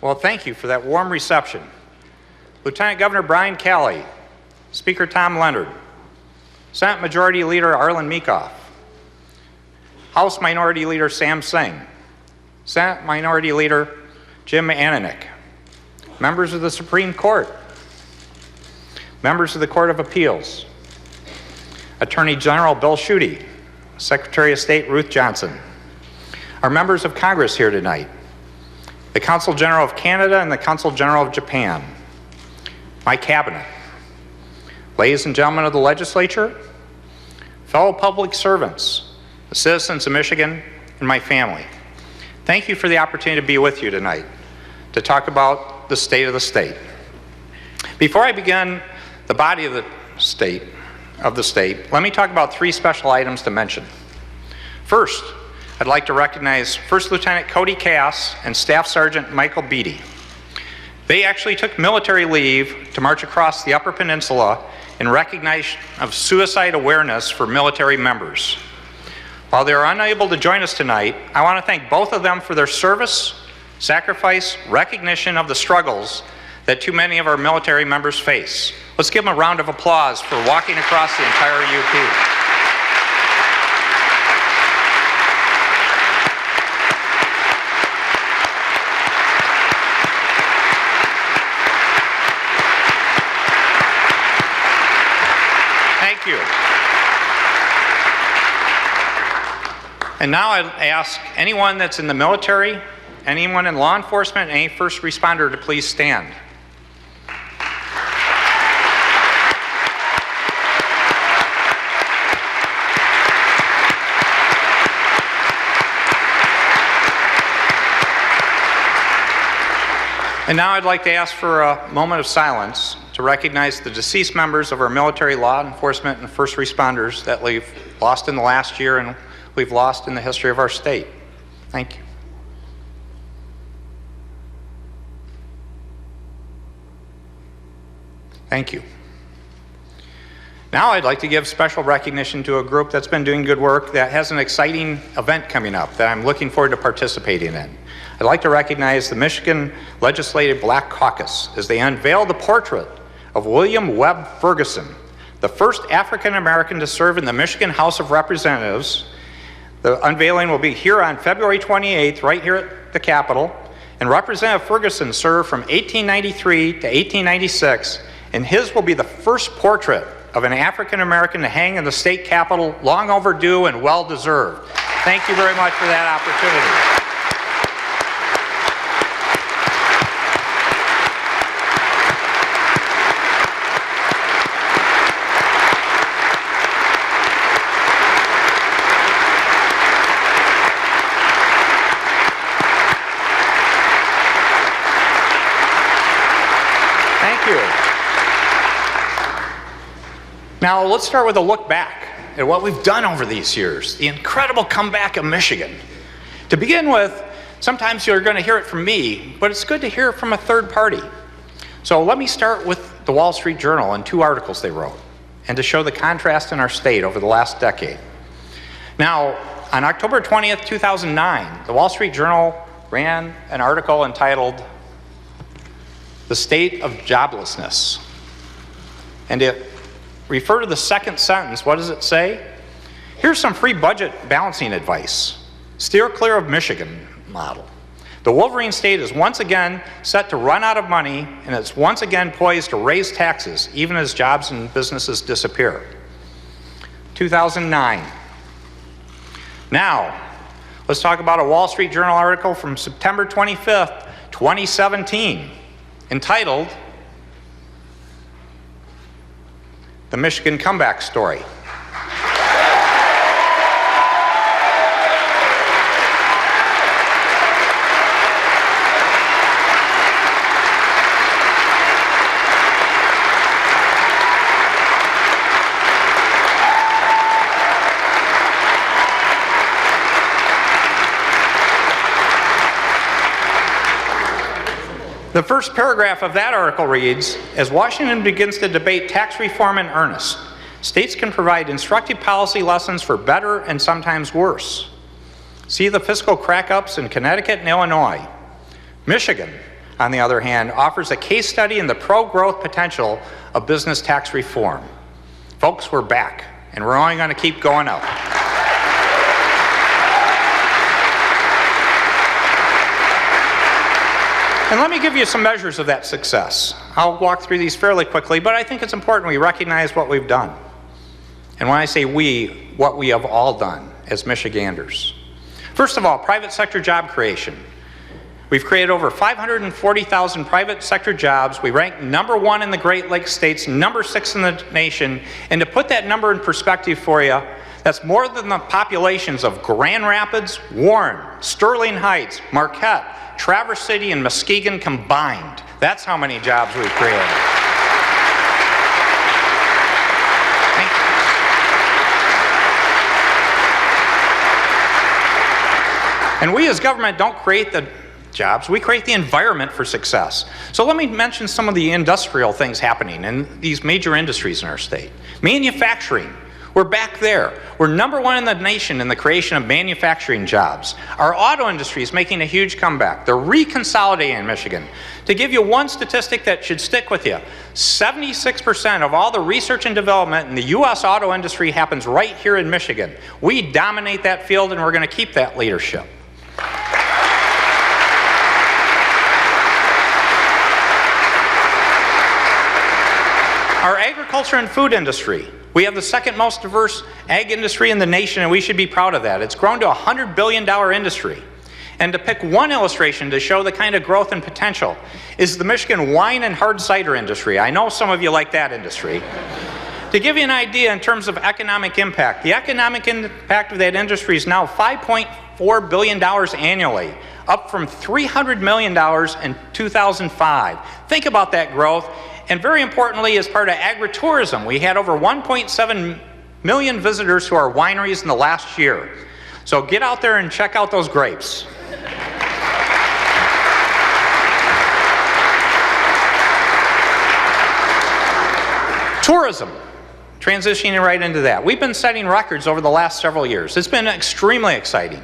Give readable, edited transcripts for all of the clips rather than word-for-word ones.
Well, thank you for that warm reception. Lieutenant Governor Brian Calley, Speaker Tom Leonard, Senate Majority Leader Arlen Meekoff, House Minority Leader Sam Singh, Senate Minority Leader Jim Ananich, members of the Supreme Court, members of the Court of Appeals, Attorney General Bill Schuette, Secretary of State Ruth Johnson, our members of Congress here tonight, the Consul General of Canada and the Consul General of Japan, my cabinet, ladies and gentlemen of the legislature, fellow public servants, the citizens of Michigan, and my family. Thank you for the opportunity to be with you tonight to talk about the state of the state. Before I begin the body of the state, let me talk about three special items to mention. First, I'd like to recognize First Lieutenant Cody Cass and Staff Sergeant Michael Beatty. They actually took military leave to march across the Upper Peninsula in recognition of suicide awareness for military members. While they are unable to join us tonight, I want to thank both of them for their service, sacrifice, recognition of the struggles that too many of our military members face. Let's give them a round of applause for walking across the entire UP. Thank you. And now I'd ask anyone that's in the military, anyone in law enforcement, any first responder to please stand. And now I'd like to ask for a moment of silence to recognize the deceased members of our military, law enforcement, and first responders that we've lost in the last year and we've lost in the history of our state. Thank you. Thank you. Now I'd like to give special recognition to a group that's been doing good work that has an exciting event coming up that I'm looking forward to participating in. I'd like to recognize the Michigan Legislative Black Caucus as they unveil the portrait of William Webb Ferguson, the first African American to serve in the Michigan House of Representatives. The unveiling will be here on February 28th, right here at the Capitol. And Representative Ferguson served from 1893 to 1896, and his will be the first portrait of an African American to hang in the state capitol, long overdue and well deserved. Thank you very much for that opportunity. Now, let's start with a look back at what we've done over these years, the incredible comeback of Michigan. To begin with, sometimes you're going to hear it from me, but it's good to hear it from a third party. So let me start with the Wall Street Journal and two articles they wrote, and to show the contrast in our state over the last decade. Now, on October 20th, 2009, the Wall Street Journal ran an article entitled "The State of Joblessness." And it refer to the second sentence. What does it say? Here's some free budget balancing advice. Steer clear of Michigan model. The Wolverine state is once again set to run out of money, and it's once again poised to raise taxes, even as jobs and businesses disappear. 2009. Now, let's talk about a Wall Street Journal article from September 25th, 2017, entitled "The Michigan Comeback Story." The first paragraph of that article reads, "As Washington begins to debate tax reform in earnest, states can provide instructive policy lessons for better and sometimes worse. See the fiscal crack-ups in Connecticut and Illinois. Michigan, on the other hand, offers a case study in the pro-growth potential of business tax reform. Folks, we're back, and we're only going to keep going up. And let me give you some measures of that success. I'll walk through these fairly quickly, but I think it's important we recognize what we've done. And when I say we, what we have all done as Michiganders. First of all, private sector job creation. We've created over 540,000 private sector jobs. We rank #1 in the Great Lakes states, #6 in the nation. And to put that number in perspective for you, that's more than the populations of Grand Rapids, Warren, Sterling Heights, Marquette, Traverse City, and Muskegon combined. That's how many jobs we've created. And we as government don't create the jobs, we create the environment for success. So let me mention some of the industrial things happening in these major industries in our state. Manufacturing, we're back there. We're #1 in the nation in the creation of manufacturing jobs. Our auto industry is making a huge comeback. They're reconsolidating in Michigan. To give you one statistic that should stick with you, 76% of all the research and development in the U.S. auto industry happens right here in Michigan. We dominate that field, and we're going to keep that leadership. Our agriculture and food industry. We have the second most diverse ag industry in the nation, and we should be proud of that. It's grown to a $100 billion industry. And to pick one illustration to show the kind of growth and potential is the Michigan wine and hard cider industry. I know some of you like that industry. To give you an idea in terms of economic impact, the economic impact of that industry is now $5.4 billion annually, up from $300 million in 2005. Think about that growth. And very importantly, as part of agritourism, we had over 1.7 million visitors to our wineries in the last year. So get out there and check out those grapes. Tourism, transitioning right into that. We've been setting records over the last several years. It's been extremely exciting.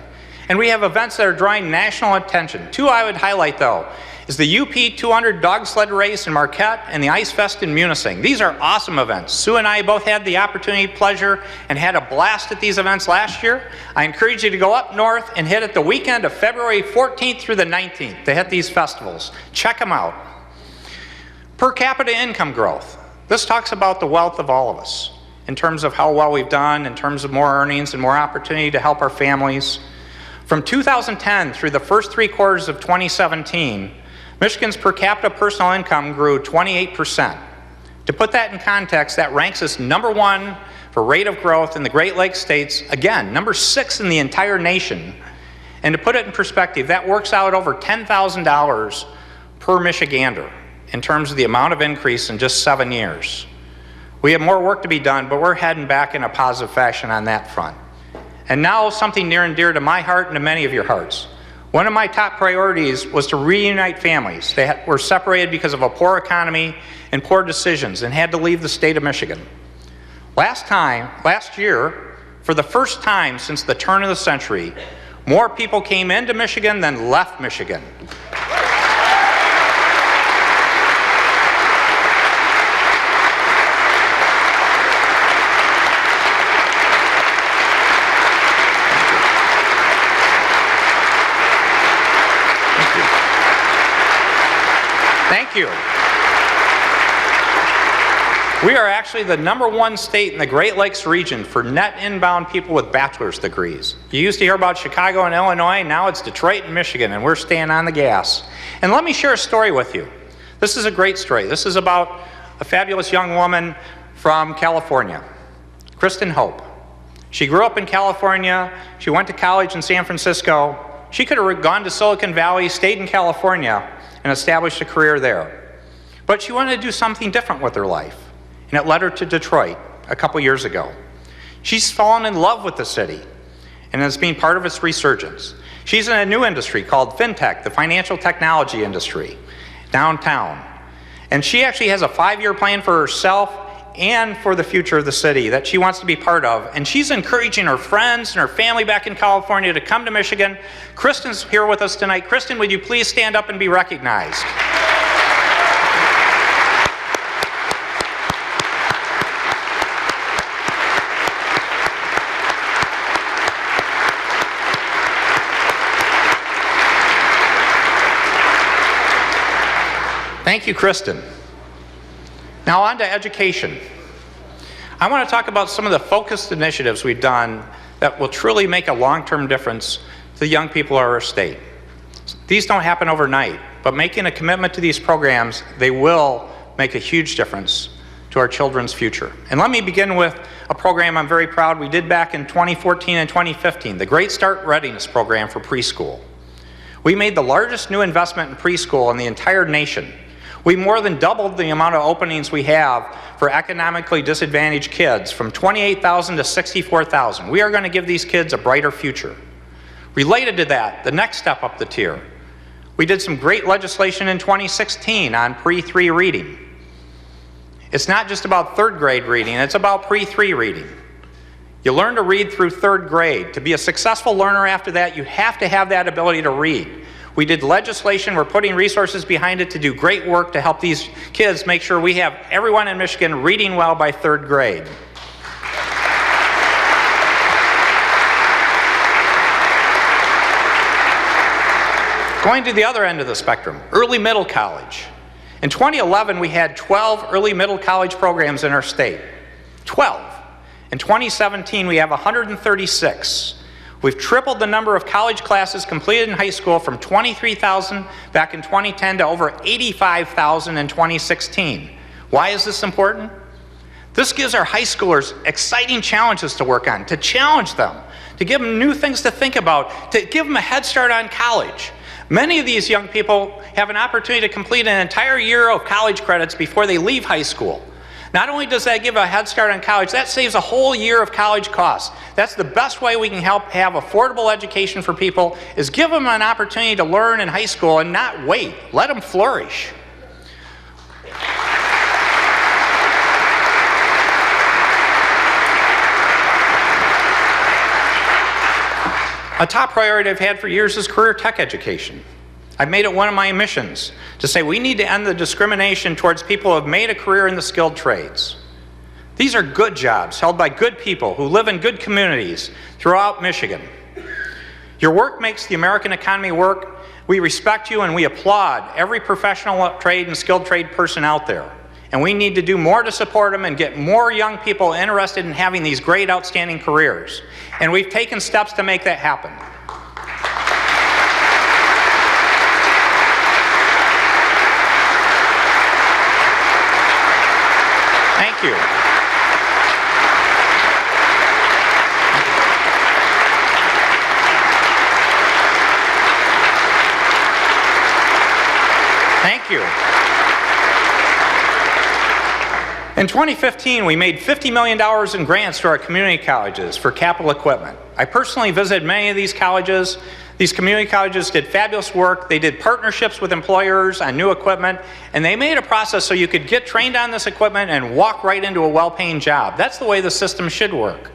And we have events that are drawing national attention. Two I would highlight, though, is the UP 200 dog sled race in Marquette and the Ice Fest in Munising. These are awesome events. Sue and I both had the opportunity, pleasure, and had a blast at these events last year. I encourage you to go up north and hit it the weekend of February 14th through the 19th to hit these festivals. Check them out. Per capita income growth. This talks about the wealth of all of us in terms of how well we've done, in terms of more earnings and more opportunity to help our families. From 2010 through the first 3 quarters of 2017, Michigan's per capita personal income grew 28%. To put that in context, that ranks us #1 for rate of growth in the Great Lakes states, again, #6 in the entire nation. And to put it in perspective, that works out over $10,000 per Michigander in terms of the amount of increase in just 7 years. We have more work to be done, but we're heading back in a positive fashion on that front. And now something near and dear to my heart and to many of your hearts. One of my top priorities was to reunite families that were separated because of a poor economy and poor decisions and had to leave the state of Michigan. Last year, for the first time since the turn of the century, more people came into Michigan than left Michigan. Thank you. We are actually the #1 state in the Great Lakes region for net inbound people with bachelor's degrees. You used to hear about Chicago and Illinois, now it's Detroit and Michigan, and we're staying on the gas. And let me share a story with you. This is a great story. This is about a fabulous young woman from California, Kristen Hope. She grew up in California. She went to college in San Francisco. She could have gone to Silicon Valley, stayed in California, and established a career there. But she wanted to do something different with her life, and it led her to Detroit a couple years ago. She's fallen in love with the city, and has been part of its resurgence. She's in a new industry called FinTech, the financial technology industry, downtown. And she actually has a 5-year plan for herself and for the future of the city that she wants to be part of. And she's encouraging her friends and her family back in California to come to Michigan. Kristen's here with us tonight. Kristen, would you please stand up and be recognized? Thank you, Kristen. Now on to education. I want to talk about some of the focused initiatives we've done that will truly make a long-term difference to the young people of our state. These don't happen overnight, but making a commitment to these programs, they will make a huge difference to our children's future. And let me begin with a program I'm very proud we did back in 2014 and 2015, the Great Start Readiness Program for preschool. We made the largest new investment in preschool in the entire nation. We more than doubled the amount of openings we have for economically disadvantaged kids from 28,000 to 64,000. We are going to give these kids a brighter future. Related to that, the next step up the tier, we did some great legislation in 2016 on pre-3 reading. It's not just about third grade reading, it's about pre-3 reading. You learn to read through third grade. To be a successful learner after that, you have to have that ability to read. We did legislation, we're putting resources behind it to do great work to help these kids make sure we have everyone in Michigan reading well by third grade. Going to the other end of the spectrum, early middle college. In 2011, we had 12 early middle college programs in our state. 12. In 2017, we have 136. We've tripled the number of college classes completed in high school from 23,000 back in 2010 to over 85,000 in 2016. Why is this important? This gives our high schoolers exciting challenges to work on, to challenge them, to give them new things to think about, to give them a head start on college. Many of these young people have an opportunity to complete an entire year of college credits before they leave high school. Not only does that give a head start on college, that saves a whole year of college costs. That's the best way we can help have affordable education for people, is give them an opportunity to learn in high school and not wait. Let them flourish. A top priority I've had for years is career tech education. I've made it one of my missions to say we need to end the discrimination towards people who have made a career in the skilled trades. These are good jobs held by good people who live in good communities throughout Michigan. Your work makes the American economy work. We respect you and we applaud every professional trade and skilled trade person out there. And we need to do more to support them and get more young people interested in having these great, outstanding careers. And we've taken steps to make that happen. Thank you. Thank you. In 2015, we made $50 million in grants to our community colleges for capital equipment. I personally visited many of these colleges. These community colleges did fabulous work. They did partnerships with employers on new equipment, and they made a process so you could get trained on this equipment and walk right into a well-paying job. That's the way the system should work.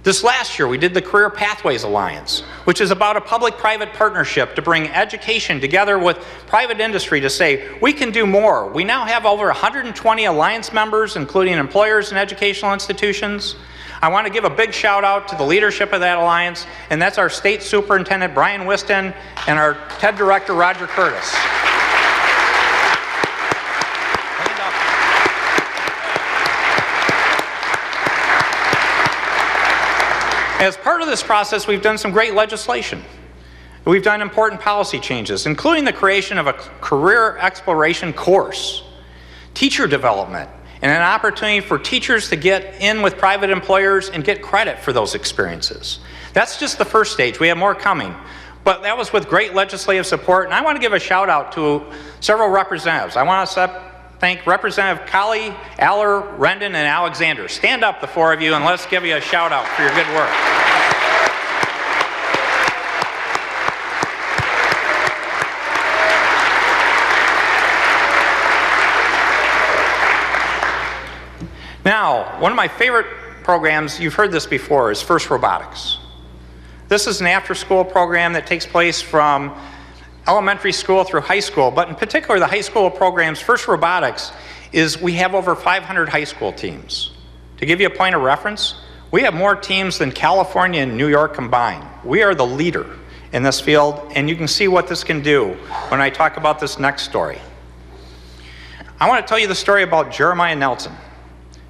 This last year, we did the Career Pathways Alliance, which is about a public-private partnership to bring education together with private industry to say, we can do more. We now have over 120 alliance members, including employers and educational institutions. I want to give a big shout out to the leadership of that alliance, and that's our state superintendent, Brian Whiston, and our TED director, Roger Curtis. As part of this process, we've done some great legislation. We've done important policy changes, including the creation of a career exploration course, teacher development, and an opportunity for teachers to get in with private employers and get credit for those experiences. That's just the first stage. We have more coming. But that was with great legislative support, and I want to give a shout out to several representatives. I want to thank Representative Colley, Aller, Rendon, and Alexander. Stand up, the four of you, and let's give you a shout out for your good work. one of my favorite programs, you've heard this before, is First Robotics. This is an after-school program that takes place from elementary school through high school, but in particular the high school programs. First Robotics is we have over 500 high school teams. To give you a point of reference, we have more teams than California and New York combined. We are the leader in this field, and you can see what this can do when I talk about this next story. I want to tell you the story about Jeremiah Nelson.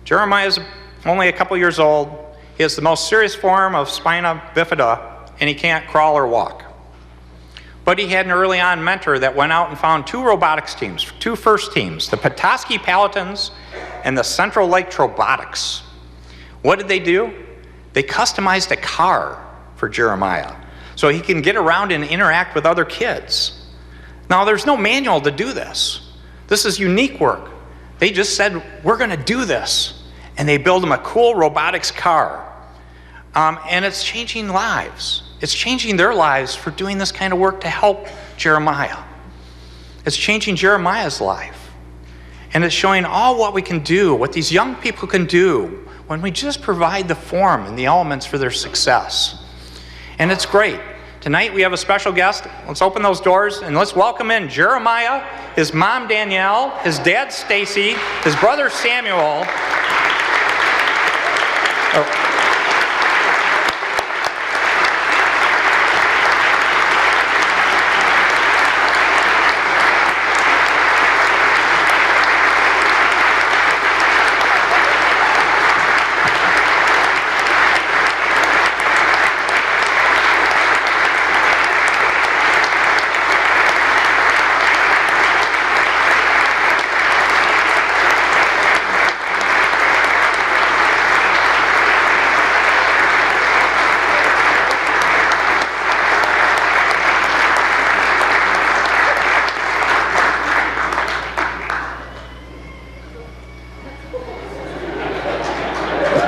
Jeremiah is only a couple years old. He has the most serious form of spina bifida, and he can't crawl or walk. But he had an early on mentor that went out and found two robotics teams, two FIRST teams, the Petoskey Paladins and the Central Lake Trobotics. What did they do? They customized a car for Jeremiah so he can get around and interact with other kids. Now, there's no manual to do this. This is unique work. They just said, we're going to do this. And they build him a cool robotics car. And it's changing lives. It's changing their lives for doing this kind of work to help Jeremiah. It's changing Jeremiah's life. And it's showing all what we can do, what these young people can do when we just provide the form and the elements for their success. And it's great. Tonight we have a special guest. Let's open those doors and let's welcome in Jeremiah, his mom Danielle, his dad Stacy, his brother Samuel.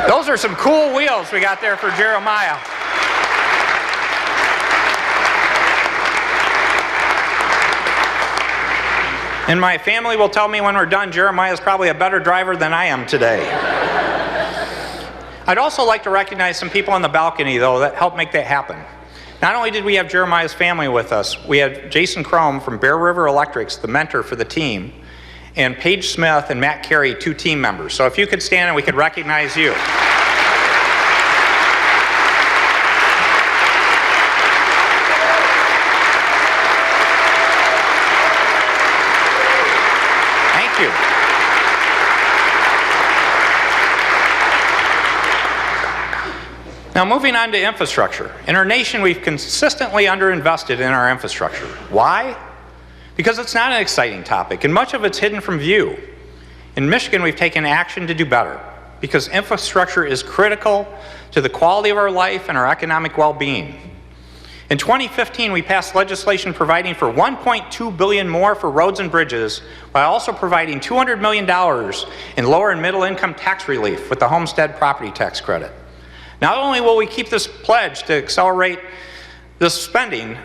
Those are some cool wheels we got there for Jeremiah. And my family will tell me when we're done, Jeremiah is probably a better driver than I am today. I'd also like to recognize some people on the balcony, though, that helped make that happen. Not only did we have Jeremiah's family with us, we had Jason Chrome from Bear River Electrics, the mentor for the team, and Paige Smith and Matt Carey, two team members. So if you could stand and we could recognize you. Thank you. Now moving on to infrastructure. In our nation, we've consistently underinvested in our infrastructure. Why? Because it's not an exciting topic, and much of it's hidden from view. In Michigan, we've taken action to do better, because infrastructure is critical to the quality of our life and our economic well-being. In 2015, we passed legislation providing for $1.2 billion more for roads and bridges, while also providing $200 million in lower and middle income tax relief with the homestead property tax credit. Not only will we keep this pledge to accelerate this spending,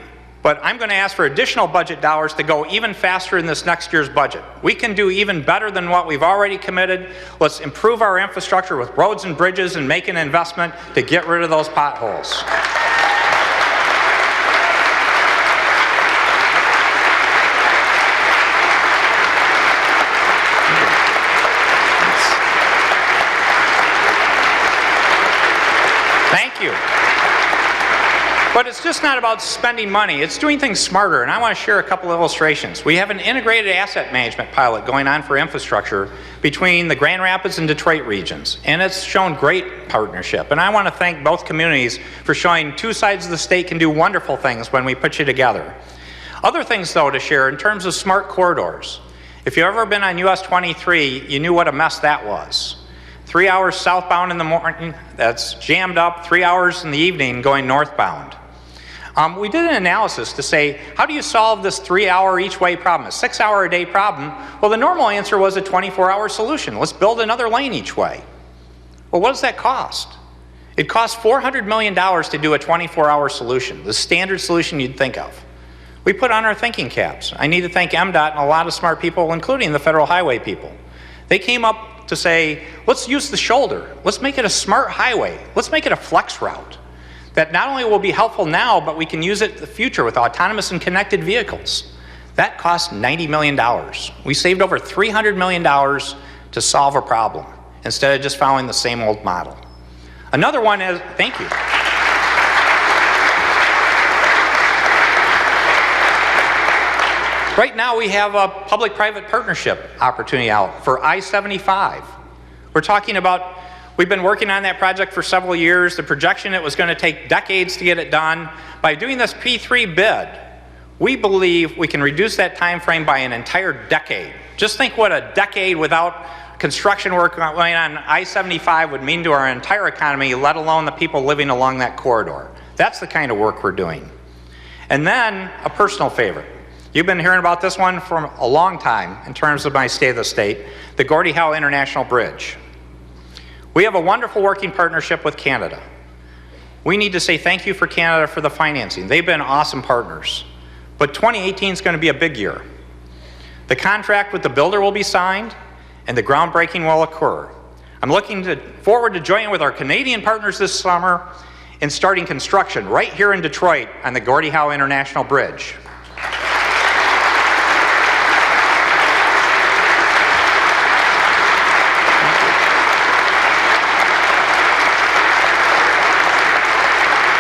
but I'm going to ask for additional budget dollars to go even faster in this next year's budget. We can do even better than what we've already committed. Let's improve our infrastructure with roads and bridges and make an investment to get rid of those potholes. Thank you. But it's just not about spending money, it's doing things smarter, and I want to share a couple of illustrations. We have an integrated asset management pilot going on for infrastructure between the Grand Rapids and Detroit regions, and it's shown great partnership. And I want to thank both communities for showing two sides of the state can do wonderful things when we put you together. Other things, though, to share in terms of smart corridors. If you've ever been on US 23, you knew what a mess that was. 3 hours southbound in the morning, that's jammed up, 3 hours in the evening going northbound. We did an analysis to say, how do you solve this 3 hour each way problem, a 6 hour a day problem? Well, the normal answer was a 24-hour solution. Let's build another lane each way. Well, what does that cost? It costs $400 million to do a 24-hour solution, the standard solution you'd think of. We put on our thinking caps. I need to thank MDOT and a lot of smart people, including the federal highway people. They came up to say, let's use the shoulder. Let's make it a smart highway. Let's make it a flex route that not only will be helpful now, but we can use it in the future with autonomous and connected vehicles. That cost $90 million. We saved over $300 million to solve a problem instead of just following the same old model. Another one is, thank you. Right now we have a public-private partnership opportunity out for I-75. We're talking about, we've been working on that project for several years. The projection, it was going to take decades to get it done. By doing this P3 bid, we believe we can reduce that time frame by an entire decade. Just think what a decade without construction work going on I-75 would mean to our entire economy, let alone the people living along that corridor. That's the kind of work we're doing. And then a personal favorite. You've been hearing about this one for a long time in terms of my state of the state, the Gordie Howe International Bridge. We have a wonderful working partnership with Canada. We need to say thank you for Canada for the financing. They've been awesome partners. But 2018 is going to be a big year. The contract with the builder will be signed and the groundbreaking will occur. I'm looking forward to joining with our Canadian partners this summer in starting construction right here in Detroit on the Gordie Howe International Bridge.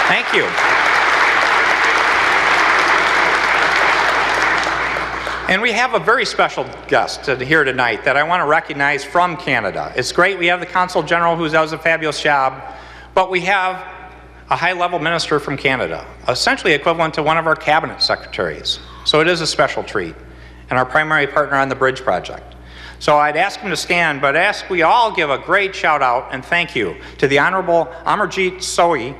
Thank you. And we have a very special guest here tonight that I want to recognize from Canada. It's great we have the Consul General who does a fabulous job, but we have a high-level minister from Canada, essentially equivalent to one of our cabinet secretaries. So it is a special treat, and our primary partner on the bridge project. So I'd ask him to stand, but ask we all give a great shout out and thank you to the Honorable Amarjeet Sohi,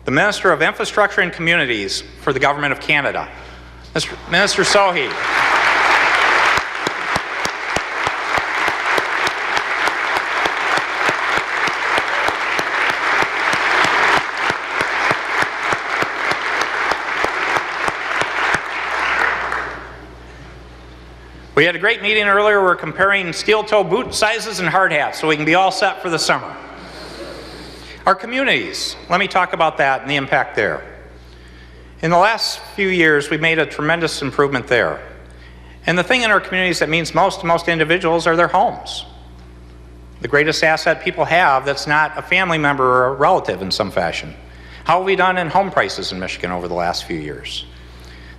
the Minister of Infrastructure and Communities for the Government of Canada. Minister Sohi. We had a great meeting earlier. We're comparing steel-toe boot sizes and hard hats so we can be all set for the summer. Our communities, let me talk about that and the impact there. In the last few years, we've made a tremendous improvement there. And the thing in our communities that means most to most individuals are their homes. The greatest asset people have that's not a family member or a relative in some fashion. How have we done in home prices in Michigan over the last few years?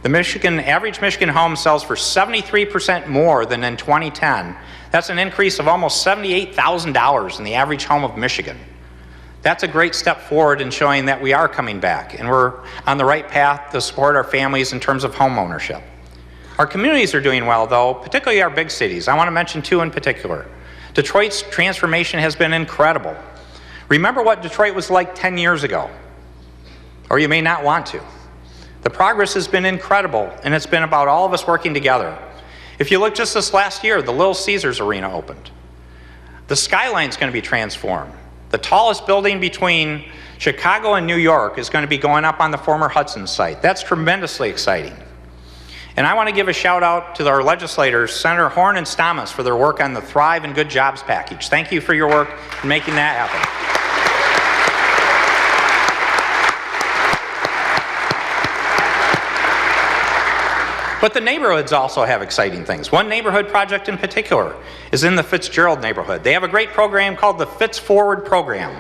The average Michigan home sells for 73% more than in 2010. That's an increase of almost $78,000 in the average home of Michigan. That's a great step forward in showing that we are coming back and we're on the right path to support our families in terms of home ownership. Our communities are doing well though, particularly our big cities. I want to mention two in particular. Detroit's transformation has been incredible. Remember what Detroit was like 10 years ago, or you may not want to. The progress has been incredible and it's been about all of us working together. If you look just this last year, the Little Caesars Arena opened. The skyline's going to be transformed. The tallest building between Chicago and New York is going to be going up on the former Hudson site. That's tremendously exciting. And I want to give a shout out to our legislators, Senator Horn and Stamas, for their work on the Thrive and Good Jobs package. Thank you for your work in making that happen. But the neighborhoods also have exciting things. One neighborhood project in particular is in the Fitzgerald neighborhood. They have a great program called the Fitz Forward program.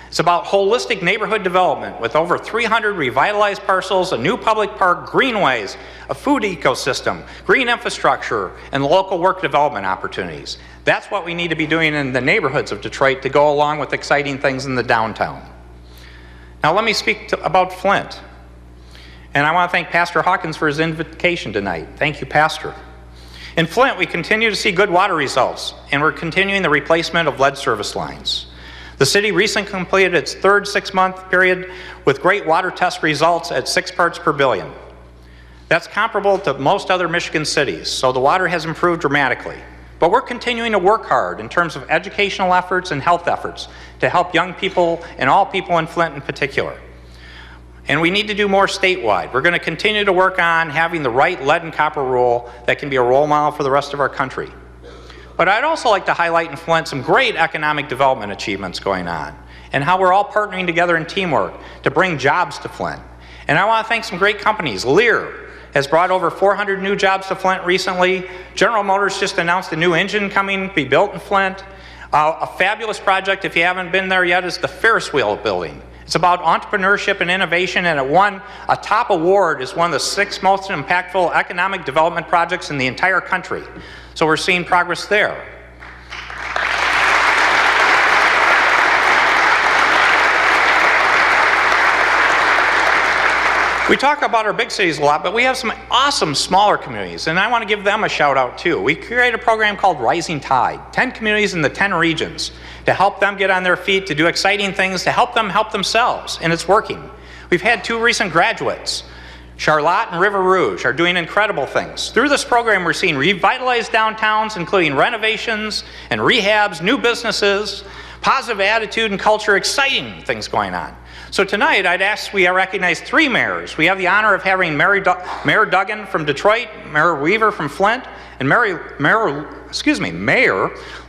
It's about holistic neighborhood development with over 300 revitalized parcels, a new public park, greenways, a food ecosystem, green infrastructure, and local work development opportunities. That's what we need to be doing in the neighborhoods of Detroit to go along with exciting things in the downtown. Now let me speak about Flint. And I want to thank Pastor Hawkins for his invitation tonight. Thank you, Pastor. In Flint, we continue to see good water results, and we're continuing the replacement of lead service lines. The city recently completed its third 6-month period with great water test results at 6 parts per billion. That's comparable to most other Michigan cities, so the water has improved dramatically. But we're continuing to work hard in terms of educational efforts and health efforts to help young people and all people in Flint in particular. And we need to do more statewide. We're going to continue to work on having the right lead and copper rule that can be a role model for the rest of our country. But I'd also like to highlight in Flint some great economic development achievements going on and how we're all partnering together in teamwork to bring jobs to Flint. And I want to thank some great companies. Lear has brought over 400 new jobs to Flint recently. General Motors just announced a new engine coming to be built in Flint. A fabulous project, if you haven't been there yet, is the Ferris wheel building. It's about entrepreneurship and innovation, and it won a top award as one of the 6 most impactful economic development projects in the entire country. So we're seeing progress there. We talk about our big cities a lot, but we have some awesome smaller communities, and I want to give them a shout out too. We created a program called Rising Tide, 10 communities in the 10 regions to help them get on their feet, to do exciting things, to help them help themselves, and it's working. We've had 2 recent graduates. Charlotte and River Rouge are doing incredible things. Through this program, we're seeing revitalized downtowns, including renovations and rehabs, new businesses, positive attitude and culture, exciting things going on. So tonight, I'd ask we recognize 3 mayors. We have the honor of having Mayor Duggan from Detroit, Mayor Weaver from Flint, and Mayor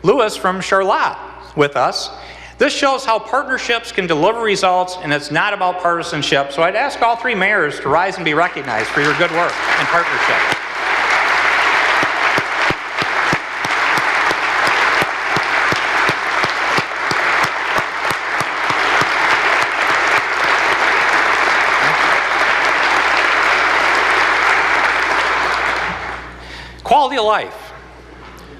Lewis from Charlotte with us. This shows how partnerships can deliver results, and it's not about partisanship. So I'd ask all 3 mayors to rise and be recognized for your good work and partnership. Quality of life.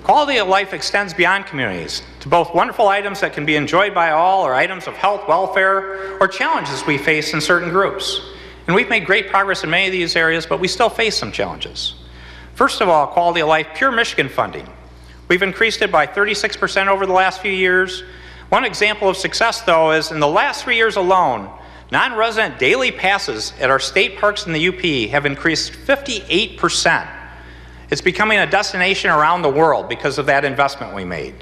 Quality of life extends beyond communities to both wonderful items that can be enjoyed by all, or items of health, welfare, or challenges we face in certain groups. And we've made great progress in many of these areas, but we still face some challenges. First of all, quality of life, Pure Michigan funding. We've increased it by 36% over the last few years. One example of success, though, is in the last 3 years alone, non-resident daily passes at our state parks in the UP have increased 58%. It's becoming a destination around the world because of that investment we made.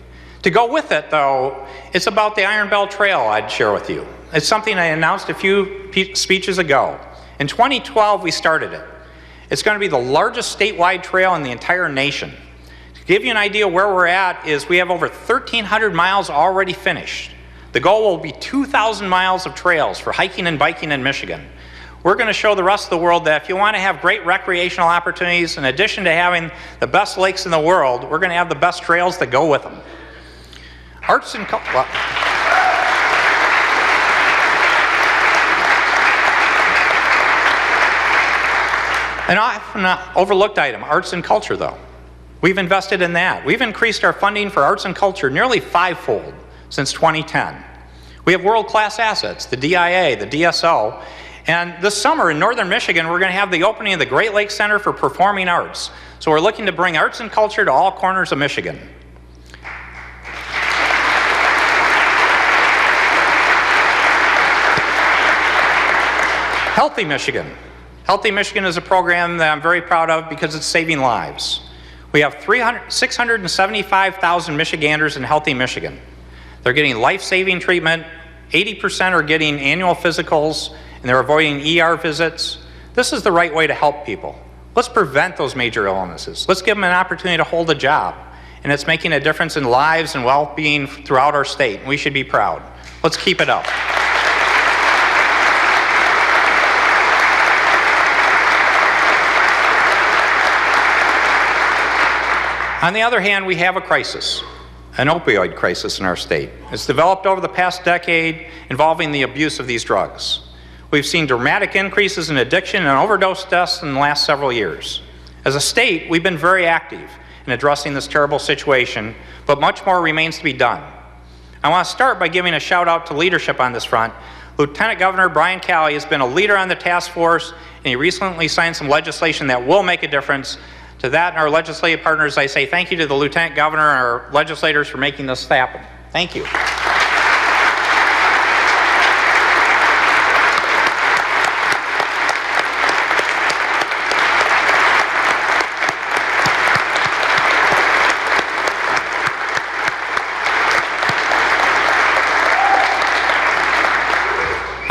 To go with it, though, it's about the Iron Belt Trail I'd share with you. It's something I announced a few speeches ago. In 2012, we started it. It's going to be the largest statewide trail in the entire nation. To give you an idea where we're at is we have over 1,300 miles already finished. The goal will be 2,000 miles of trails for hiking and biking in Michigan. We're going to show the rest of the world that if you want to have great recreational opportunities, in addition to having the best lakes in the world, we're going to have the best trails that go with them. Arts and culture. Well, an often overlooked item, arts and culture, though. We've invested in that. We've increased our funding for arts and culture nearly 5-fold since 2010. We have world-class assets, the DIA, the DSO, and this summer in northern Michigan, we're going to have the opening of the Great Lakes Center for Performing Arts. So we're looking to bring arts and culture to all corners of Michigan. Healthy Michigan. Healthy Michigan is a program that I'm very proud of because it's saving lives. We have 675,000 Michiganders in Healthy Michigan. They're getting life-saving treatment. 80% are getting annual physicals, and they're avoiding ER visits. This is the right way to help people. Let's prevent those major illnesses. Let's give them an opportunity to hold a job. And it's making a difference in lives and well-being throughout our state. We should be proud. Let's keep it up. On the other hand, we have a crisis, an opioid crisis in our state. It's developed over the past decade involving the abuse of these drugs. We've seen dramatic increases in addiction and overdose deaths in the last several years. As a state, we've been very active in addressing this terrible situation, but much more remains to be done. I want to start by giving a shout out to leadership on this front. Lieutenant Governor Brian Calley has been a leader on the task force, and he recently signed some legislation that will make a difference. To that and our legislative partners, I say thank you to the Lieutenant Governor and our legislators for making this happen. Thank you.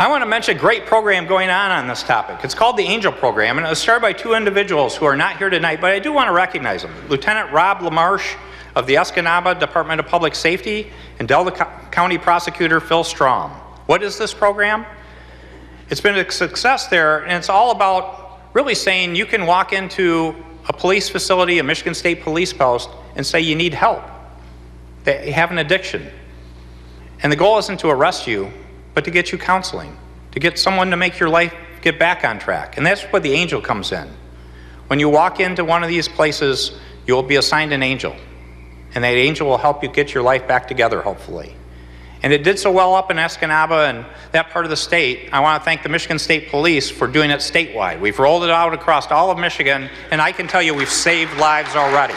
I want to mention a great program going on this topic. It's called the Angel Program, and it was started by 2 individuals who are not here tonight, but I do want to recognize them. Lieutenant Rob LaMarche of the Escanaba Department of Public Safety and Delta County Prosecutor Phil Strom. What is this program? It's been a success there, and it's all about really saying you can walk into a police facility, a Michigan State Police post, and say you need help. They have an addiction. And the goal isn't to arrest you, but to get you counseling, to get someone to make your life get back on track. And that's where the angel comes in. When you walk into one of these places, you'll be assigned an angel. And that angel will help you get your life back together, hopefully. And it did so well up in Escanaba and that part of the state. I want to thank the Michigan State Police for doing it statewide. We've rolled it out across all of Michigan, and I can tell you we've saved lives already.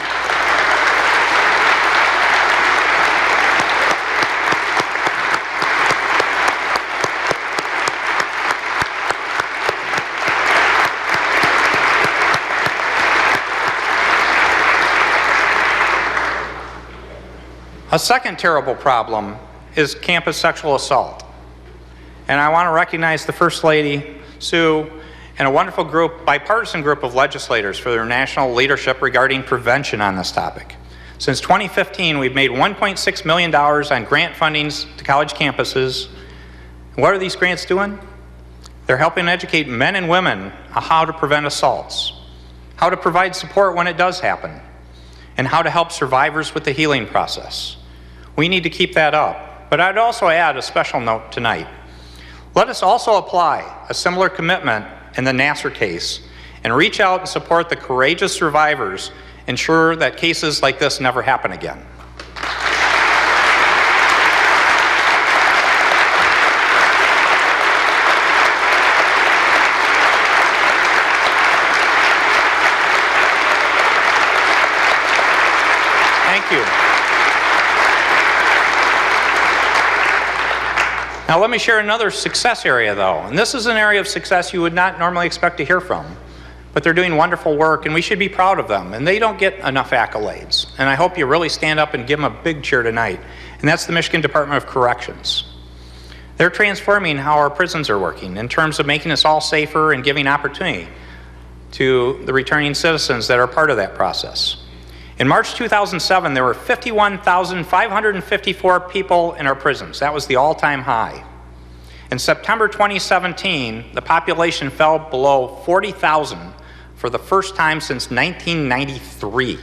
A second terrible problem is campus sexual assault. And I want to recognize the First Lady, Sue, and a wonderful group, bipartisan group of legislators for their national leadership regarding prevention on this topic. Since 2015, we've made $1.6 million on grant fundings to college campuses. And what are these grants doing? They're helping educate men and women on how to prevent assaults, how to provide support when it does happen, and how to help survivors with the healing process. We need to keep that up. But I'd also add a special note tonight. Let us also apply a similar commitment in the Nassar case and reach out and support the courageous survivors, ensure that cases like this never happen again. Thank you. Now let me share another success area though, and this is an area of success you would not normally expect to hear from, but they're doing wonderful work and we should be proud of them, and they don't get enough accolades, and I hope you really stand up and give them a big cheer tonight, and that's the Michigan Department of Corrections. They're transforming how our prisons are working in terms of making us all safer and giving opportunity to the returning citizens that are part of that process. In March 2007, there were 51,554 people in our prisons. That was the all-time high. In September 2017, the population fell below 40,000 for the first time since 1993.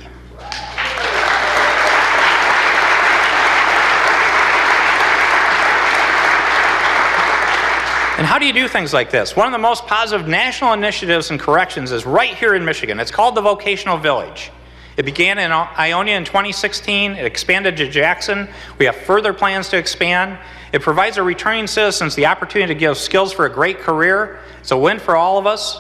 And how do you do things like this? One of the most positive national initiatives in corrections is right here in Michigan. It's called the Vocational Village. It began in Ionia in 2016. It expanded to Jackson. We have further plans to expand. It provides our returning citizens the opportunity to give skills for a great career. It's a win for all of us.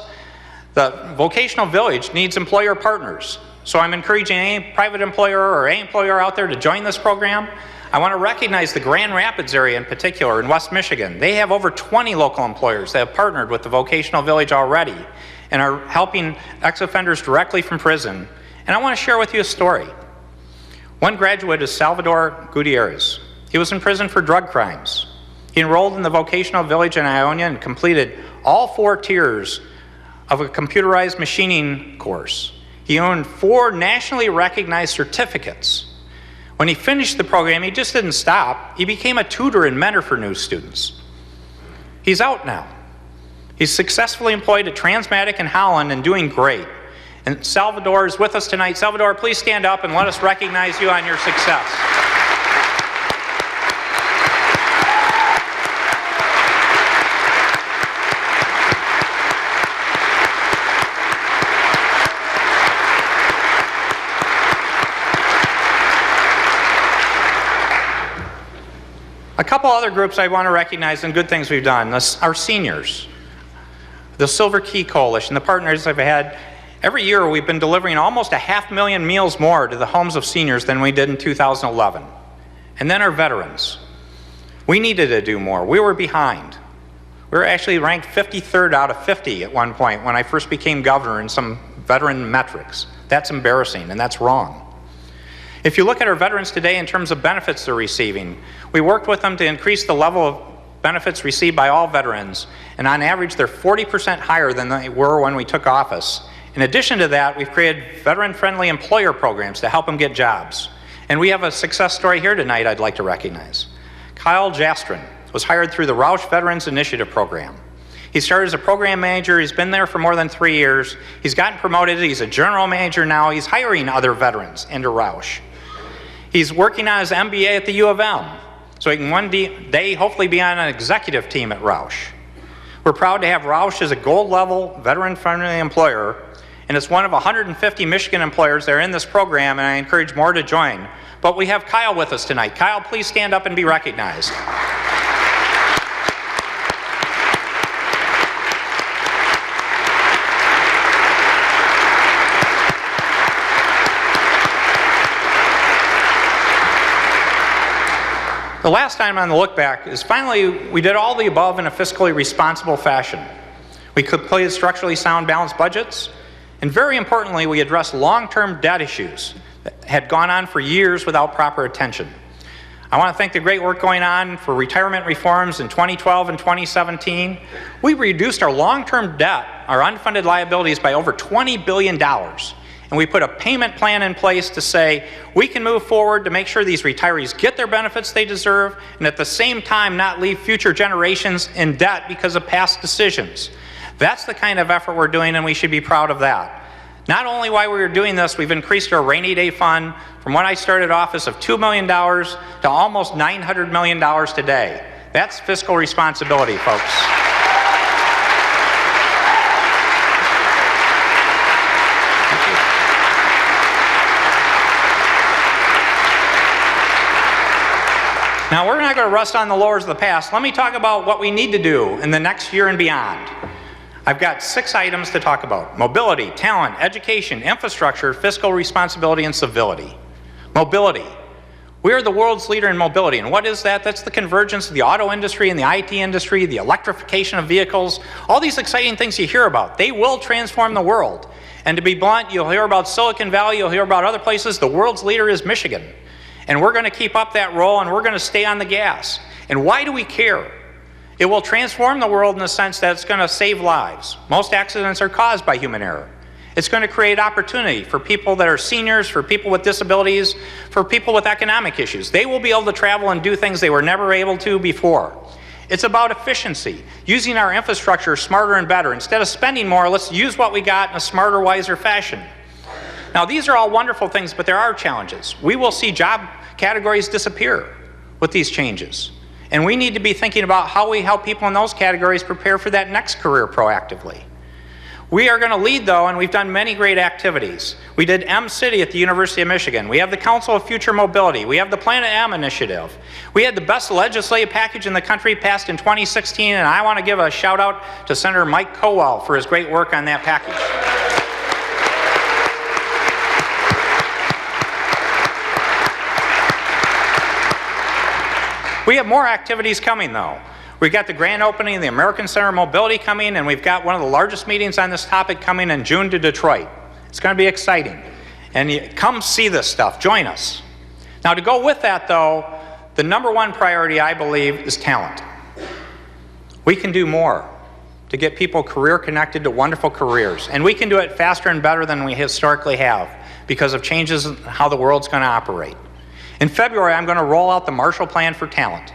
The Vocational Village needs employer partners. So I'm encouraging any private employer or any employer out there to join this program. I want to recognize the Grand Rapids area in particular in West Michigan. They have over 20 local employers that have partnered with the Vocational Village already and are helping ex-offenders directly from prison. And I want to share with you a story. One graduate is Salvador Gutierrez. He was in prison for drug crimes. He enrolled in the Vocational Village in Ionia and completed all 4 tiers of a computerized machining course. He earned 4 nationally recognized certificates. When he finished the program, he just didn't stop. He became a tutor and mentor for new students. He's out now. He's successfully employed at Transmatic in Holland and doing great. And Salvador is with us tonight. Salvador, please stand up and let us recognize you on your success. A couple other groups I want to recognize and good things we've done. Our seniors, the Silver Key Coalition, the partners I've had. Every year we've been delivering almost 500,000 meals more to the homes of seniors than we did in 2011. And then our veterans. We needed to do more. We were behind. We were actually ranked 53rd out of 50 at one point when I first became governor in some veteran metrics. That's embarrassing and that's wrong. If you look at our veterans today in terms of benefits they're receiving, we worked with them to increase the level of benefits received by all veterans, and on average they're 40% higher than they were when we took office. In addition to that, we've created veteran-friendly employer programs to help them get jobs. And we have a success story here tonight I'd like to recognize. Kyle Jastrin was hired through the Roush Veterans Initiative Program. He started as a program manager. He's been there for more than 3 years. He's gotten promoted. He's a general manager now. He's hiring other veterans into Roush. He's working on his MBA at the U of M, so he can one day hopefully be on an executive team at Roush. We're proud to have Roush as a gold-level, veteran-friendly employer, and it's one of 150 Michigan employers that are in this program, and I encourage more to join. But we have Kyle with us tonight. Kyle, please stand up and be recognized. The last time on the look back is finally we did all the above in a fiscally responsible fashion. We completed structurally sound balanced budgets, and very importantly, we addressed long-term debt issues that had gone on for years without proper attention. I want to thank the great work going on for retirement reforms in 2012 and 2017. We reduced our long-term debt, our unfunded liabilities, by over $20 billion. And we put a payment plan in place to say we can move forward to make sure these retirees get their benefits they deserve, and at the same time not leave future generations in debt because of past decisions. That's the kind of effort we're doing, and we should be proud of that. Not only while we were doing this, we've increased our rainy day fund from when I started office of $2 million to almost $900 million today. That's fiscal responsibility, folks. Now, we're not going to rest on the laurels of the past. Let me talk about what we need to do in the next year and beyond. I've got 6 items to talk about: mobility, talent, education, infrastructure, fiscal responsibility, and civility. Mobility. We are the world's leader in mobility. And what is that? That's the convergence of the auto industry and the IT industry, the electrification of vehicles, all these exciting things you hear about. They will transform the world. And to be blunt, you'll hear about Silicon Valley, you'll hear about other places. The world's leader is Michigan. And we're going to keep up that role, and we're going to stay on the gas. And why do we care? It will transform the world in the sense that it's going to save lives. Most accidents are caused by human error. It's going to create opportunity for people that are seniors, for people with disabilities, for people with economic issues. They will be able to travel and do things they were never able to before. It's about efficiency, using our infrastructure smarter and better. Instead of spending more, let's use what we got in a smarter, wiser fashion. Now, these are all wonderful things, but there are challenges. We will see job categories disappear with these changes. And we need to be thinking about how we help people in those categories prepare for that next career proactively. We are going to lead, though, and we've done many great activities. We did M-City at the University of Michigan. We have the Council of Future Mobility. We have the Planet M initiative. We had the best legislative package in the country passed in 2016, and I want to give a shout out to Senator Mike Cowell for his great work on that package. We have more activities coming, though. We've got the grand opening of the American Center of Mobility coming, and we've got one of the largest meetings on this topic coming in June to Detroit. It's going to be exciting. And come see this stuff. Join us. Now, to go with that, though, the number one priority, I believe, is talent. We can do more to get people career-connected to wonderful careers. And we can do it faster and better than we historically have because of changes in how the world's going to operate. In February, I'm going to roll out the Marshall Plan for Talent.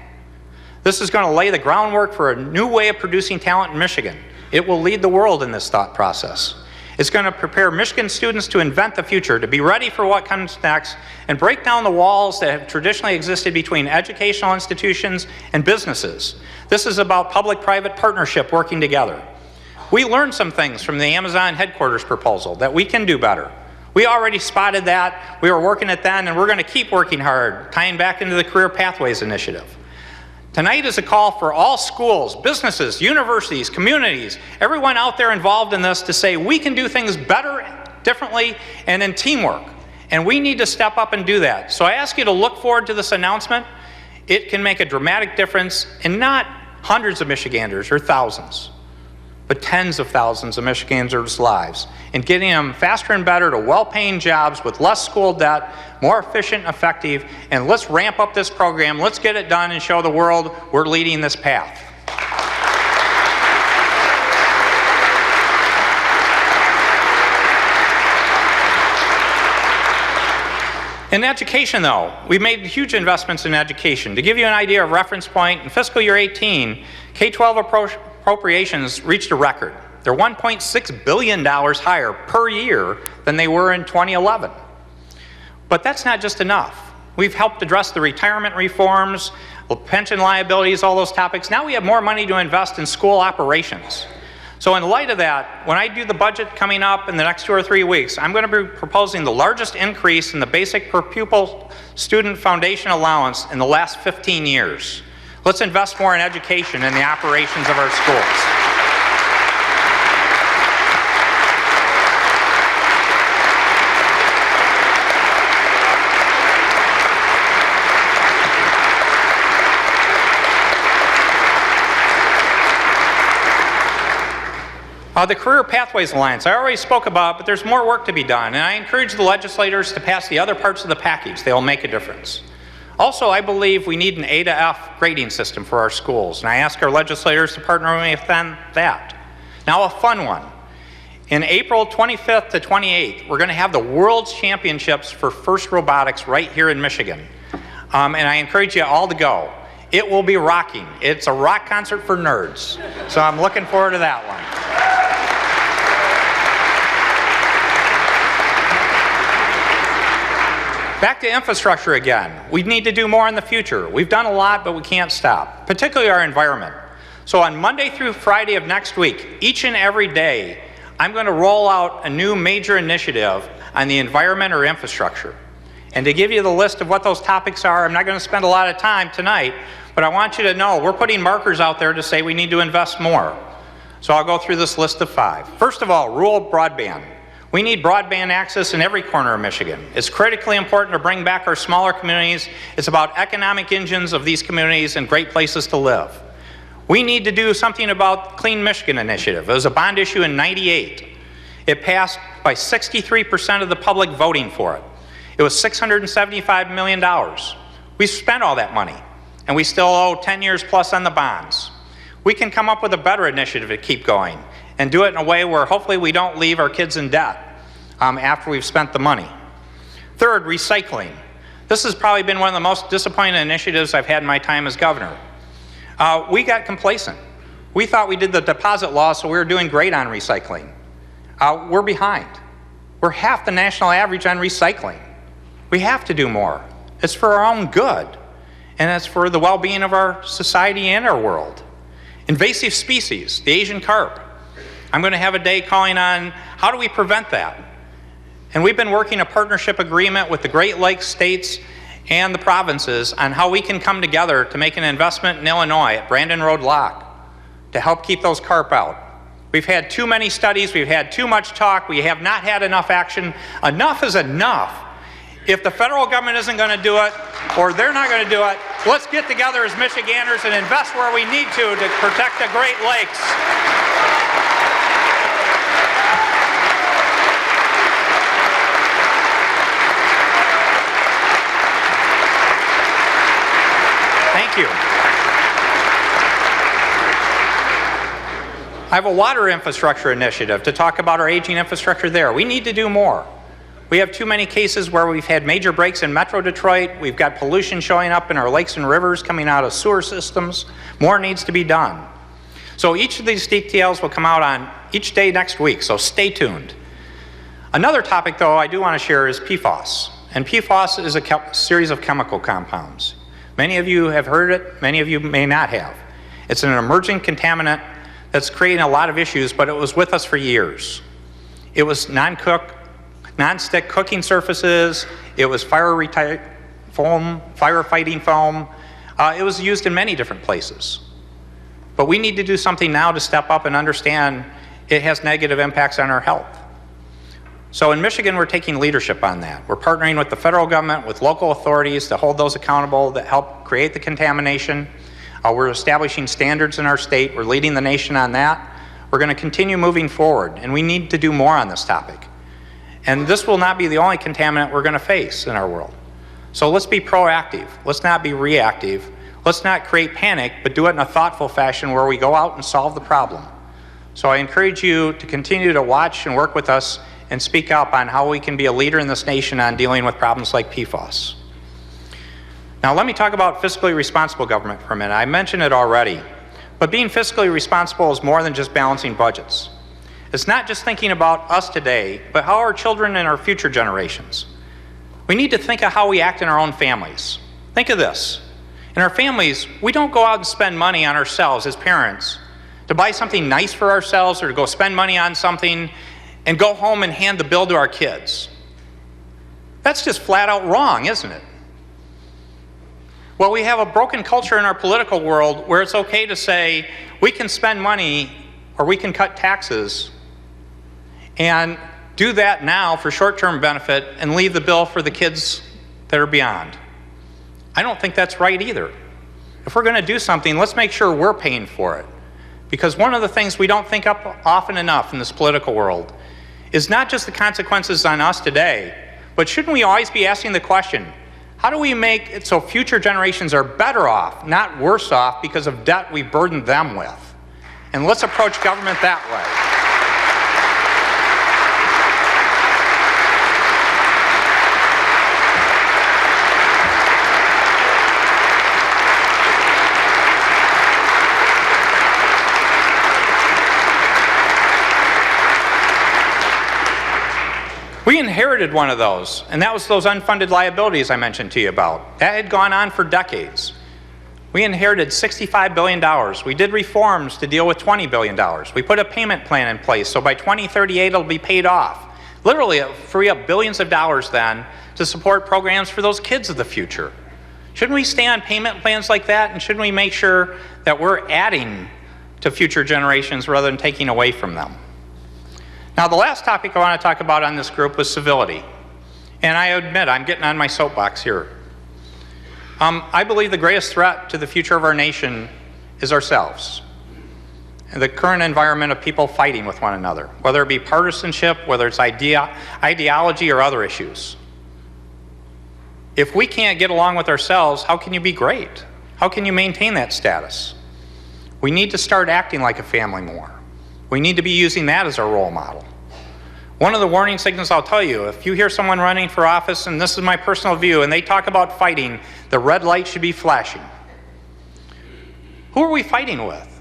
This is going to lay the groundwork for a new way of producing talent in Michigan. It will lead the world in this thought process. It's going to prepare Michigan students to invent the future, to be ready for what comes next, and break down the walls that have traditionally existed between educational institutions and businesses. This is about public-private partnership working together. We learned some things from the Amazon headquarters proposal that we can do better. We already spotted that, we were working it then, and we're going to keep working hard, tying back into the Career Pathways Initiative. Tonight is a call for all schools, businesses, universities, communities, everyone out there involved in this to say we can do things better, differently, and in teamwork. And we need to step up and do that. So I ask you to look forward to this announcement. It can make a dramatic difference in not hundreds of Michiganders or thousands, but tens of thousands of Michiganders' lives, and getting them faster and better to well-paying jobs with less school debt, more efficient and effective, and let's ramp up this program, let's get it done and show the world we're leading this path. In education, though, we've made huge investments in education. To give you an idea of reference point, in fiscal year 18, K-12 appropriations reached a record. They're $1.6 billion higher per year than they were in 2011. But that's not just enough. We've helped address the retirement reforms, pension liabilities, all those topics. Now we have more money to invest in school operations. So in light of that, when I do the budget coming up in the next 2 or 3 weeks, I'm going to be proposing the largest increase in the basic per pupil student foundation allowance in the last 15 years. Let's invest more in education and the operations of our schools. The Career Pathways Alliance, I already spoke about, but there's more work to be done, and I encourage the legislators to pass the other parts of the package. They will make a difference. Also, I believe we need an A to F grading system for our schools, and I ask our legislators to partner with me on that. Now, a fun one. In April 25th to 28th, we're going to have the World's Championships for FIRST Robotics right here in Michigan, and I encourage you all to go. It will be rocking. It's a rock concert for nerds, so I'm looking forward to that one. Back to infrastructure again. We need to do more in the future. We've done a lot, but we can't stop, particularly our environment. So on Monday through Friday of next week, each and every day, I'm going to roll out a new major initiative on the environment or infrastructure. And to give you the list of what those topics are, I'm not going to spend a lot of time tonight, but I want you to know we're putting markers out there to say we need to invest more. So I'll go through this list of 5. First of all, rural broadband. We need broadband access in every corner of Michigan. It's critically important to bring back our smaller communities. It's about economic engines of these communities and great places to live. We need to do something about Clean Michigan Initiative. It was a bond issue in '98. It passed by 63% of the public voting for it. It was $675 million. We spent all that money, and we still owe 10 years plus on the bonds. We can come up with a better initiative to keep going and do it in a way where hopefully we don't leave our kids in debt after we've spent the money. Third, recycling. This has probably been one of the most disappointing initiatives I've had in my time as governor. We got complacent. We thought we did the deposit law, so we were doing great on recycling. We're behind. We're half the national average on recycling. We have to do more. It's for our own good, and it's for the well-being of our society and our world. Invasive species, the Asian carp. I'm going to have a day calling on how do we prevent that? And we've been working a partnership agreement with the Great Lakes states and the provinces on how we can come together to make an investment in Illinois at Brandon Road Lock to help keep those carp out. We've had too many studies, we've had too much talk, we have not had enough action. Enough is enough. If the federal government isn't going to do it, or they're not going to do it, let's get together as Michiganders and invest where we need to protect the Great Lakes. Thank you. I have a water infrastructure initiative to talk about our aging infrastructure there. We need to do more. We have too many cases where we've had major breaks in Metro Detroit. We've got pollution showing up in our lakes and rivers coming out of sewer systems. More needs to be done. So each of these details will come out on each day next week, so stay tuned. Another topic, though, I do want to share is PFAS. And PFAS is a series of chemical compounds. Many of you have heard it, many of you may not have. It's an emerging contaminant that's creating a lot of issues, but it was with us for years. It was non-stick cooking surfaces, it was firefighting foam. It was used in many different places. But we need to do something now to step up and understand it has negative impacts on our health. So in Michigan, we're taking leadership on that. We're partnering with the federal government, with local authorities to hold those accountable that help create the contamination. We're establishing standards in our state. We're leading the nation on that. We're going to continue moving forward, and we need to do more on this topic. And this will not be the only contaminant we're going to face in our world. So let's be proactive. Let's not be reactive. Let's not create panic, but do it in a thoughtful fashion where we go out and solve the problem. So I encourage you to continue to watch and work with us and speak up on how we can be a leader in this nation on dealing with problems like PFAS. Now let me talk about fiscally responsible government for a minute. I mentioned it already, but being fiscally responsible is more than just balancing budgets. It's not just thinking about us today, but how our children and our future generations. We need to think of how we act in our own families. Think of this. In our families, we don't go out and spend money on ourselves as parents to buy something nice for ourselves or to go spend money on something and go home and hand the bill to our kids. That's just flat out wrong, isn't it? Well, we have a broken culture in our political world where it's okay to say we can spend money or we can cut taxes and do that now for short-term benefit and leave the bill for the kids that are beyond. I don't think that's right either. If we're going to do something, let's make sure we're paying for it. Because one of the things we don't think up often enough in this political world is not just the consequences on us today, but shouldn't we always be asking the question, how do we make it so future generations are better off, not worse off, because of debt we burdened them with? And let's approach government that way. We inherited one of those, and that was those unfunded liabilities I mentioned to you about. That had gone on for decades. We inherited $65 billion. We did reforms to deal with $20 billion. We put a payment plan in place, so by 2038 it'll be paid off. Literally, it'll free up billions of dollars then to support programs for those kids of the future. Shouldn't we stay on payment plans like that, and shouldn't we make sure that we're adding to future generations rather than taking away from them? Now, the last topic I want to talk about on this group was civility. And I admit, I'm getting on my soapbox here. I believe the greatest threat to the future of our nation is ourselves. And the current environment of people fighting with one another, whether it be partisanship, whether it's ideology or other issues. If we can't get along with ourselves, how can you be great? How can you maintain that status? We need to start acting like a family more. We need to be using that as our role model. One of the warning signals I'll tell you, if you hear someone running for office, and this is my personal view, and they talk about fighting, the red light should be flashing. Who are we fighting with?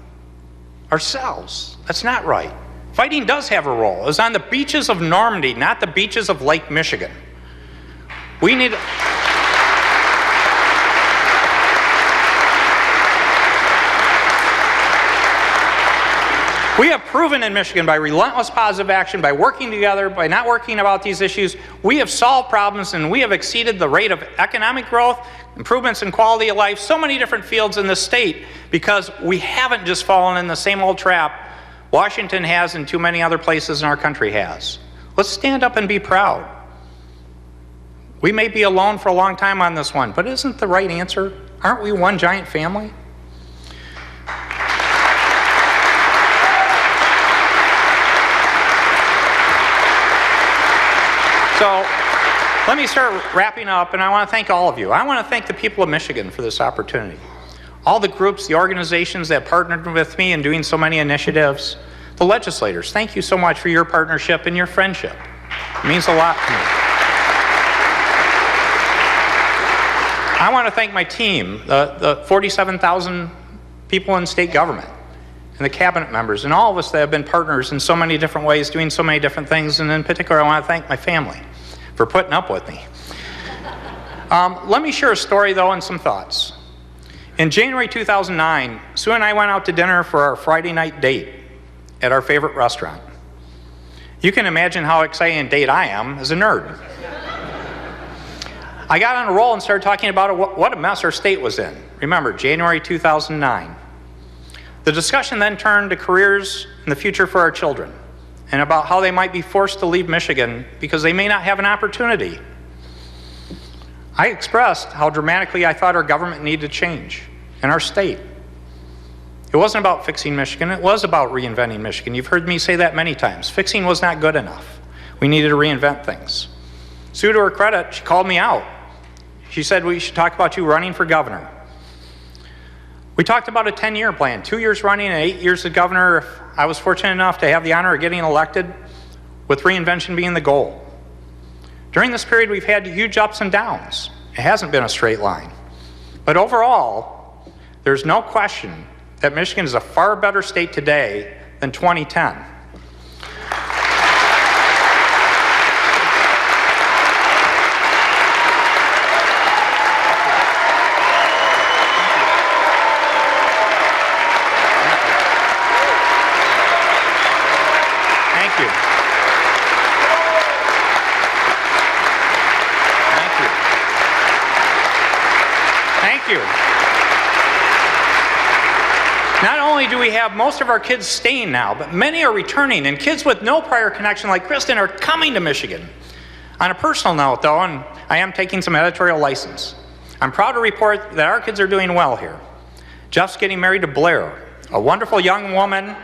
Ourselves. That's not right. Fighting does have a role. It was on the beaches of Normandy, not the beaches of Lake Michigan. We need... We have proven in Michigan by relentless positive action, by working together, by not working about these issues, we have solved problems and we have exceeded the rate of economic growth, improvements in quality of life, so many different fields in this state because we haven't just fallen in the same old trap Washington has and too many other places in our country has. Let's stand up and be proud. We may be alone for a long time on this one, but isn't the right answer? Aren't we one giant family? So let me start wrapping up, and I want to thank all of you. I want to thank the people of Michigan for this opportunity. All the groups, the organizations that partnered with me in doing so many initiatives, the legislators, thank you so much for your partnership and your friendship. It means a lot to me. I want to thank my team, the 47,000 people in state government, and the cabinet members, and all of us that have been partners in so many different ways, doing so many different things, and in particular, I want to thank my family for putting up with me. Let me share a story, though, and some thoughts. In January 2009, Sue and I went out to dinner for our Friday night date at our favorite restaurant. You can imagine how exciting a date I am as a nerd. I got on a roll and started talking about what a mess our state was in. Remember, January 2009. The discussion then turned to careers and the future for our children, and about how they might be forced to leave Michigan because they may not have an opportunity. I expressed how dramatically I thought our government needed to change, and our state. It wasn't about fixing Michigan, it was about reinventing Michigan. You've heard me say that many times. Fixing was not good enough. We needed to reinvent things. Sue, to her credit, she called me out. She said we should talk about you running for governor. We talked about a 10-year plan, 2 years running and 8 years as governor. If I was fortunate enough to have the honor of getting elected, with reinvention being the goal. During this period, we've had huge ups and downs. It hasn't been a straight line. But overall, there's no question that Michigan is a far better state today than 2010. Thank you. Thank you. Not only do we have most of our kids staying now, but many are returning, and kids with no prior connection like Kristen are coming to Michigan. On a personal note, though, and I am taking some editorial license, I'm proud to report that our kids are doing well here. Jeff's getting married to Blair, a wonderful young woman,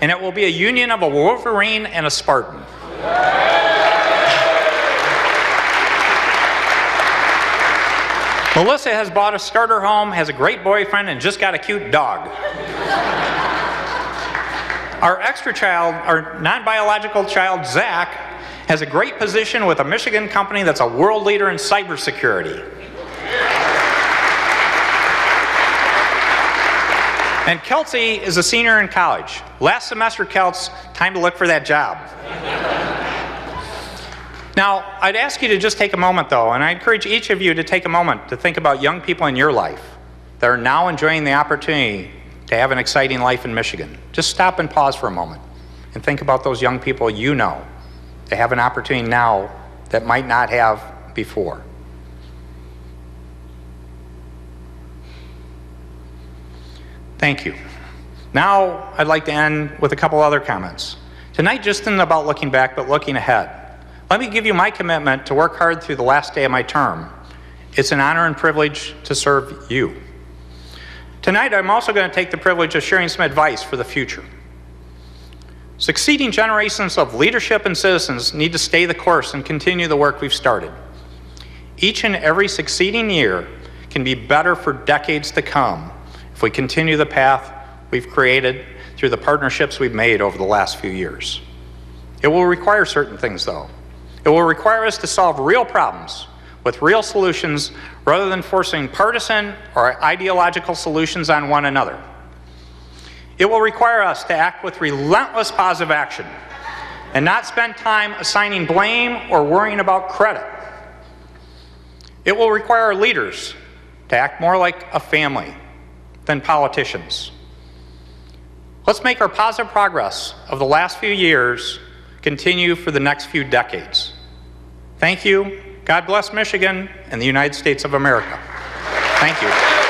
and it will be a union of a Wolverine and a Spartan. Melissa has bought a starter home, has a great boyfriend, and just got a cute dog. Our extra child, our non-biological child, Zach, has a great position with a Michigan company that's a world leader in cybersecurity. And Kelsey is a senior in college. Last semester, Kels, time to look for that job. Now, I'd ask you to just take a moment, though, and I encourage each of you to take a moment to think about young people in your life that are now enjoying the opportunity to have an exciting life in Michigan. Just stop and pause for a moment and think about those young people you know that have an opportunity now that might not have before. Thank you. Now, I'd like to end with a couple other comments. Tonight just isn't about looking back, but looking ahead. Let me give you my commitment to work hard through the last day of my term. It's an honor and privilege to serve you. Tonight, I'm also going to take the privilege of sharing some advice for the future. Succeeding generations of leadership and citizens need to stay the course and continue the work we've started. Each and every succeeding year can be better for decades to come if we continue the path we've created through the partnerships we've made over the last few years. It will require certain things, though. It will require us to solve real problems with real solutions rather than forcing partisan or ideological solutions on one another. It will require us to act with relentless positive action and not spend time assigning blame or worrying about credit. It will require our leaders to act more like a family than politicians. Let's make our positive progress of the last few years continue for the next few decades. Thank you. God bless Michigan and the United States of America. Thank you.